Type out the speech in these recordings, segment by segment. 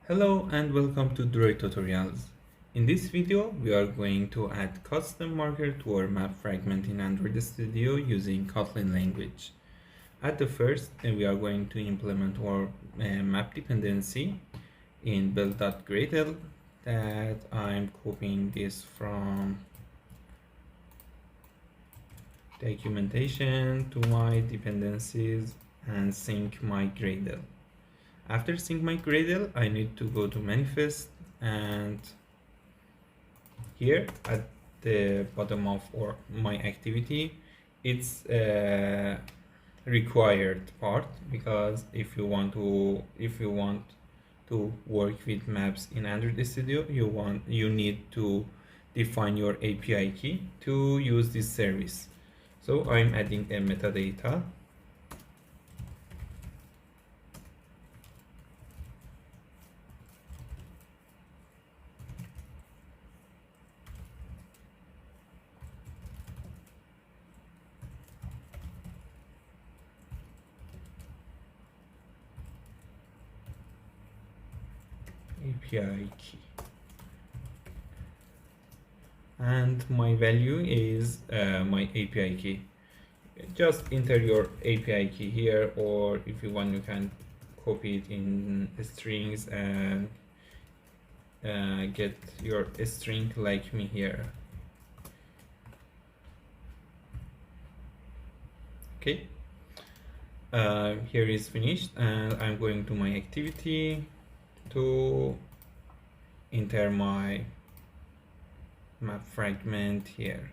Hello and welcome to Droid Tutorials. In this video, we are going to add custom marker to our map fragment in Android Studio using Kotlin language. At the first, we are going to implement our map dependency in build.gradle that I'm copying this from documentation to my dependencies and sync my Gradle. After sync my Gradle, I need to go to manifest, and here at the bottom of my activity, it's a required part, because if you want to work with maps in Android Studio, you need to define your API key to use this service. So I'm adding a metadata. API key, and my value is my API key. Just enter your API key here, or if you want, you can copy it in strings and get your string like me here. Okay, here is finished, and I'm going to my activity to enter my map fragment here.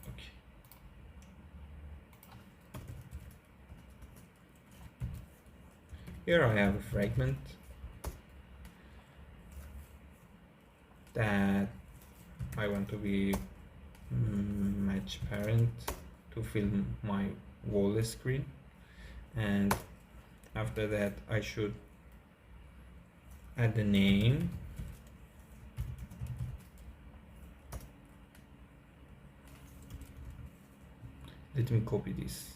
Okay. Here I have a fragment that I want to be match parent to fill my wall screen, and after that I should add the name, let me copy this.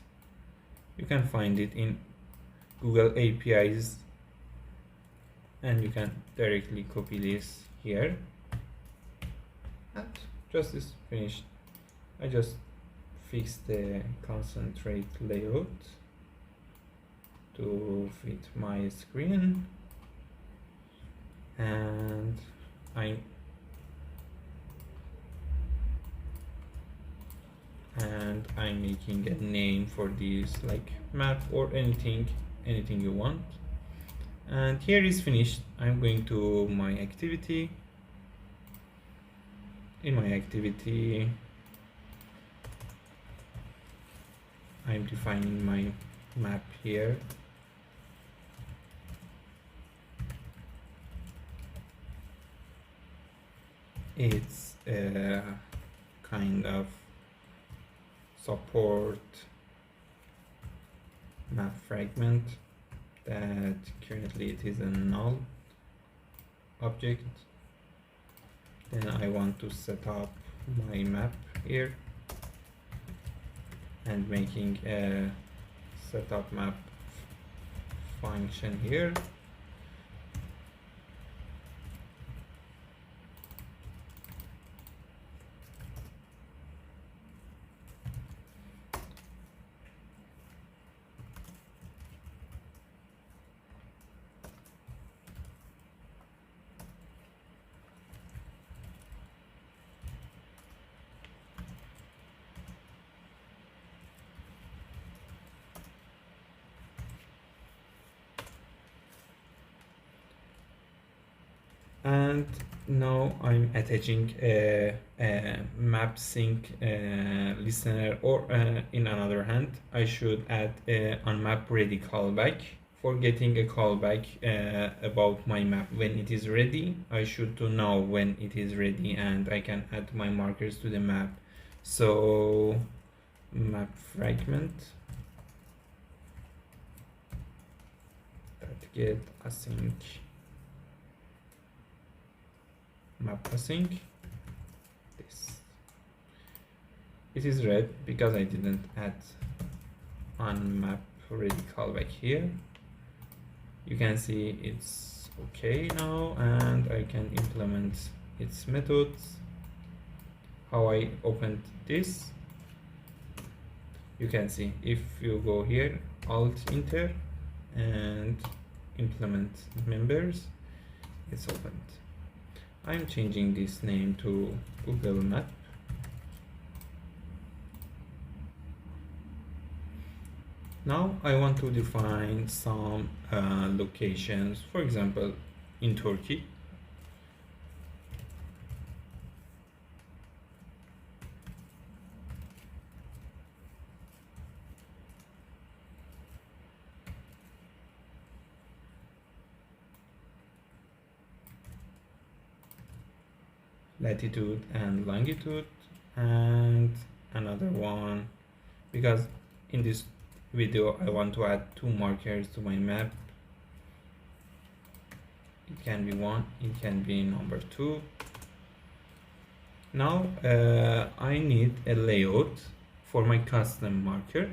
You can find it in Google APIs, and you can directly copy this here, and just is finished. I just fixed the concentrate layout to fit my screen, and I'm making a name for this, like map or anything you want. And here is finished. I'm going to my activity. In my activity, I'm defining my map here. It's a kind of support map fragment that currently it is a null object. Then I want to set up my map here and making a setup map function here. And now I'm attaching a map sync listener, or in another hand, I should add a on map ready callback for getting a callback about my map. When it is ready, I should to know when it is ready, and I can add my markers to the map. So map fragment that get async map async. This, it is red because I didn't add on map ready callback here. You can see it's okay now, and I can implement its methods. How I opened this, you can see if you go here, Alt Enter and implement members, it's opened. I'm changing this name to Google Map. Now I want to define some locations, for example, in Turkey. Latitude and longitude, and another one, because in this video I want to add 2 markers to my map. It can be 1, it can be number 2. Now I need a layout for my custom marker,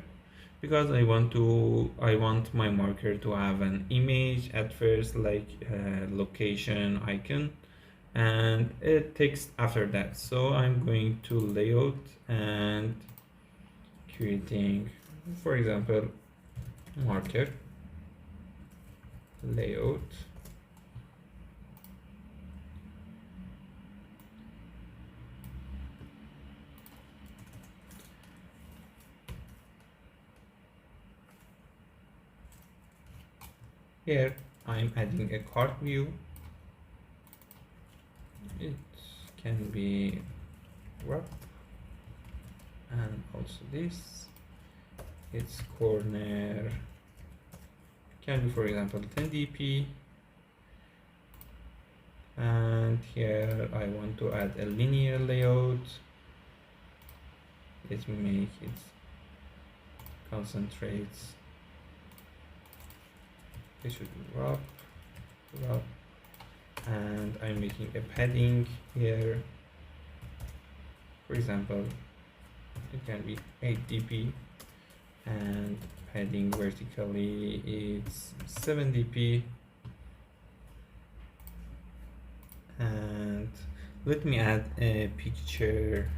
because I want my marker to have an image at first, like location icon, and a text after that. So I'm going to layout and creating, for example, marker layout. Here I'm adding a card view. It can be wrap, and also this, its corner can be, for example, 10 dp, and here I want to add a linear layout. Let me make it concentrates. It should be wrap, and I'm making a padding here. For example, it can be 8 dp, and padding vertically it's 7 dp. And let me add a picture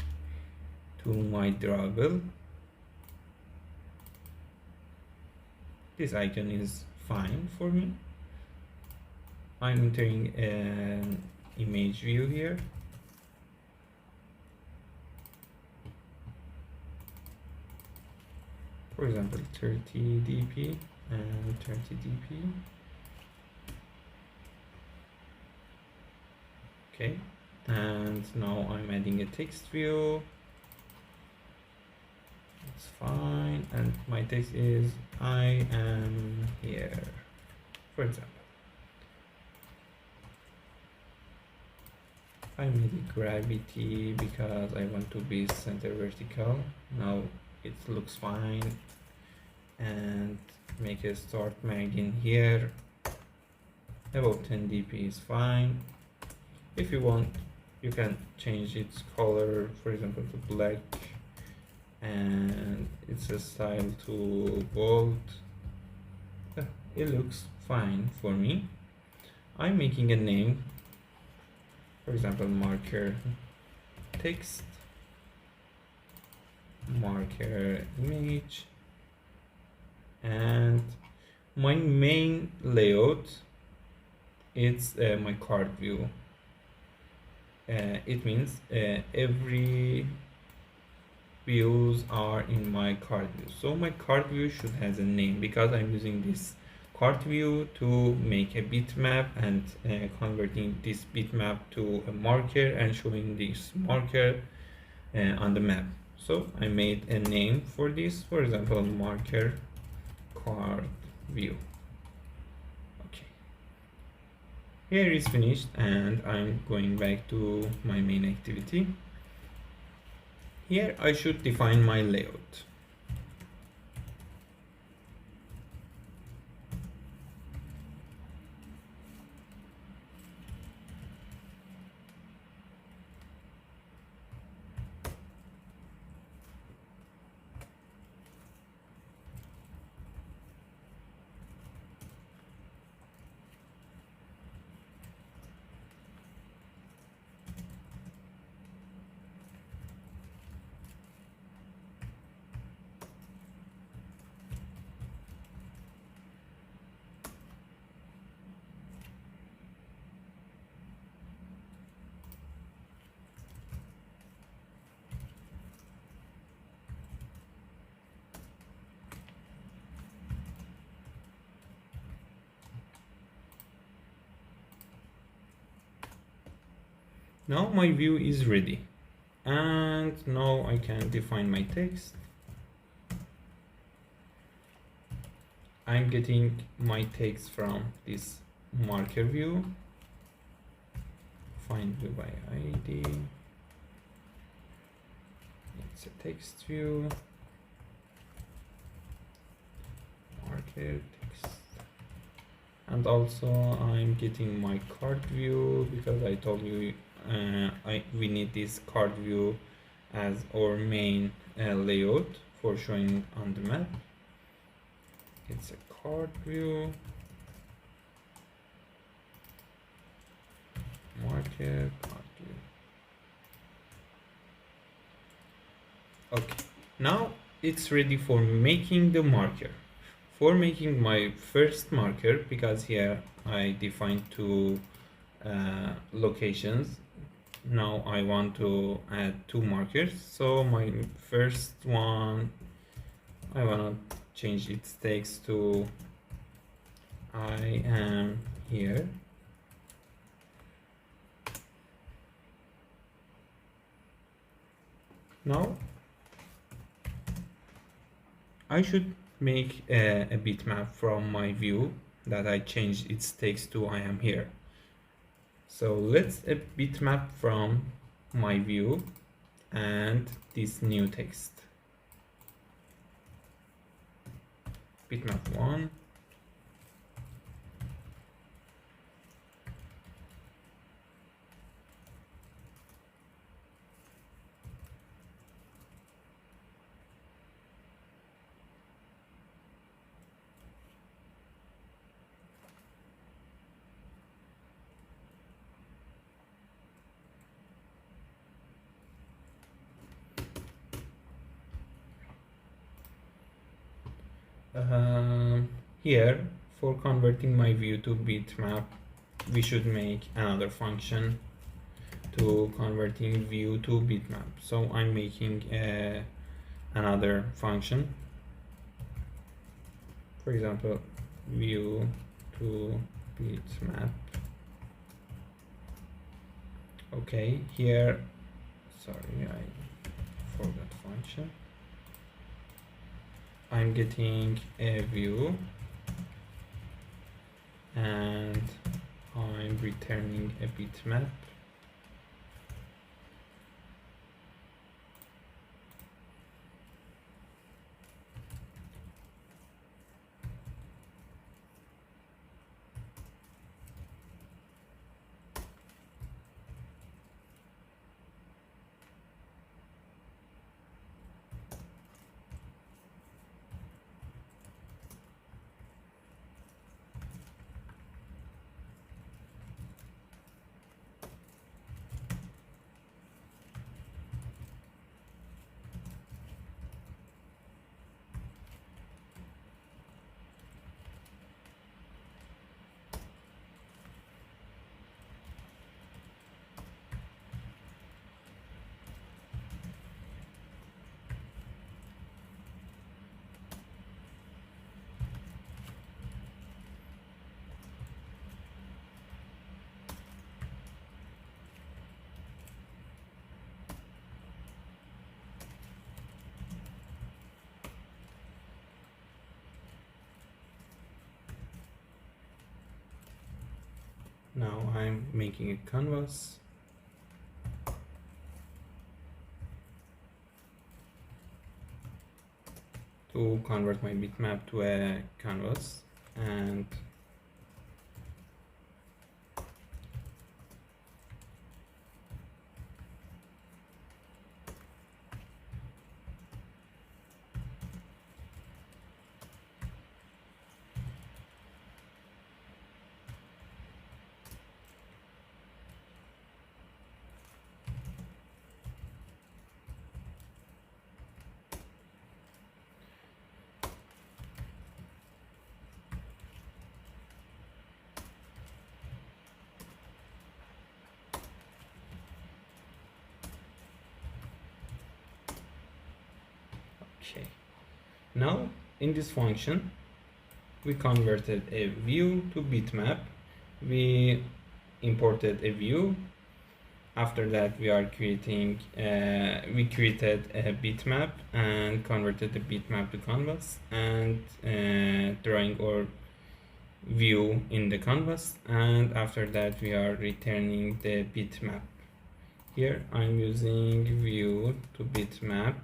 to my drawable. This icon is fine for me. I'm entering an image view here. For example, 30 dp and 30 dp. Okay, and now I'm adding a text view. It's fine, and my text is I am here, for example. I made it gravity because I want to be center vertical. Now it looks fine, and make a start margin here. About 10 dp is fine. If you want, you can change its color, for example, to black, and its a style to bold. It looks fine for me. I'm making a name, for example, marker text, marker image, and my main layout, it's my card view. It means every views are in my card view, so my card view should has a name, because I'm using this card view to make a bitmap and converting this bitmap to a marker and showing this marker on the map. So I made a name for this, for example, marker card view. Okay, here is finished, and I'm going back to my main activity. Here I should define my layout. Now my view is ready, and now I can define my text. I'm getting my text from this marker view. Find view by ID. It's a text view. Marker text. And also I'm getting my card view because I told you we need this card view as our main layout for showing on the map. It's a card view. Marker card view. Okay, now it's ready for making the marker. For making my first marker, because here I defined two locations, now I want to add two markers. So my first one, I want to change its text to I am here. Now I should make a bitmap from my view that I changed its text to I am here. So let's a bitmap from my view and this new text. Bitmap 1. Here, for converting my view to bitmap, we should make another function to converting view to bitmap. So I'm making another function. For example, view to bitmap. Okay, here, sorry, I forgot function. I'm getting a view and I'm returning a bitmap. Now I'm making a canvas. To convert my bitmap to a canvas, and okay. Now in this function, we converted a view to bitmap. We imported a view After that, we created a bitmap and converted the bitmap to canvas and drawing our view in the canvas. And after that, we are returning the bitmap. Here I'm using view to bitmap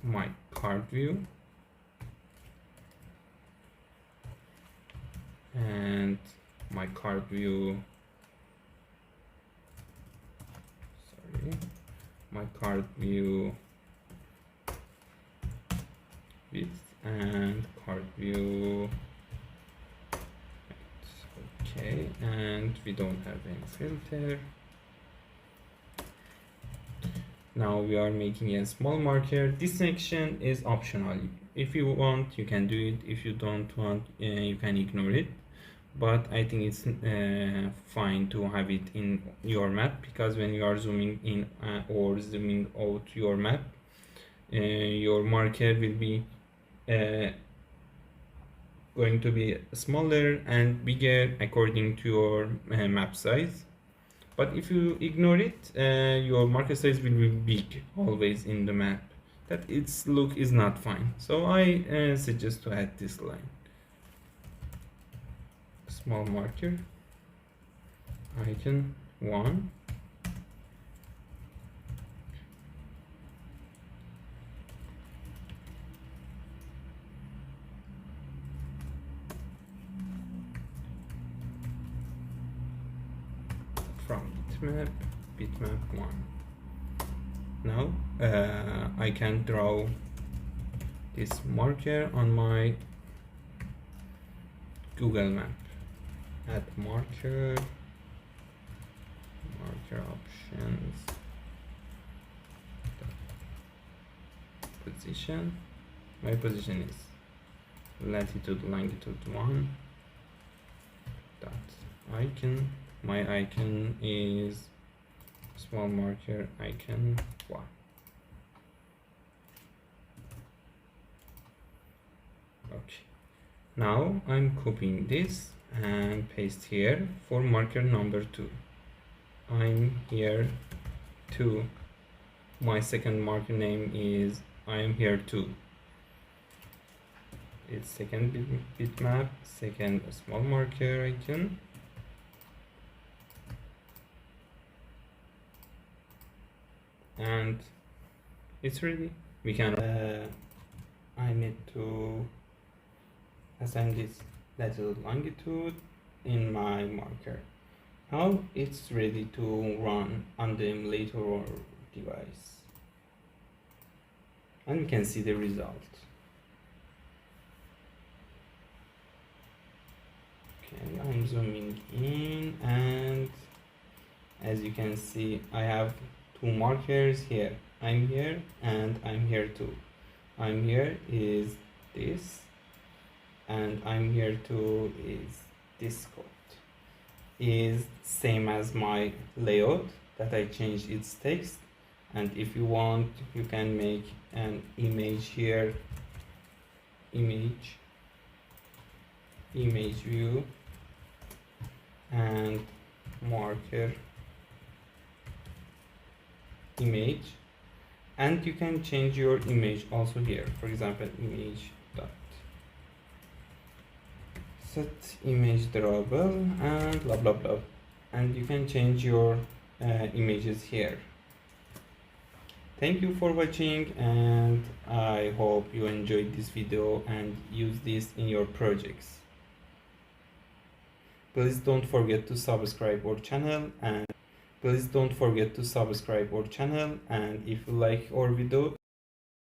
my card view, and my card view, my card view width and card view. Okay, and we don't have any filter. Now we are making a small marker. This section is optional. If you want, you can do it. If you don't want, you can ignore it. But I think it's fine to have it in your map, because when you are zooming in or zooming out your map, your marker will be going to be smaller and bigger according to your map size. But if you ignore it, your marker size will be big always in the map. That its look is not fine. So I suggest to add this line. Small marker, icon 1. From bitmap 1. Now I can draw this marker on my Google map. Add marker options, position. My position is latitude longitude 1. Dot icon. My icon is small marker icon 1. Okay, now I'm copying this and paste here for marker number 2. I'm here 2. My second marker name is I am here 2. It's second bitmap, second small marker icon. And it's ready. We can I need to assign this latitude longitude in my marker. Now it's ready to run on the emulator or device, and we can see the result. Okay, I'm zooming in, and as you can see, I have 2 markers here. I'm here and I'm here too. I'm here is this, and I'm here too is this code. Is same as my layout that I changed its text. And if you want, you can make an image here, image view, and marker image, and you can change your image also here. For example, image dot set image drawable and blah blah blah, and you can change your images here. Thank you for watching, and I hope you enjoyed this video and use this in your projects. Please don't forget to subscribe our channel, and if you like our video,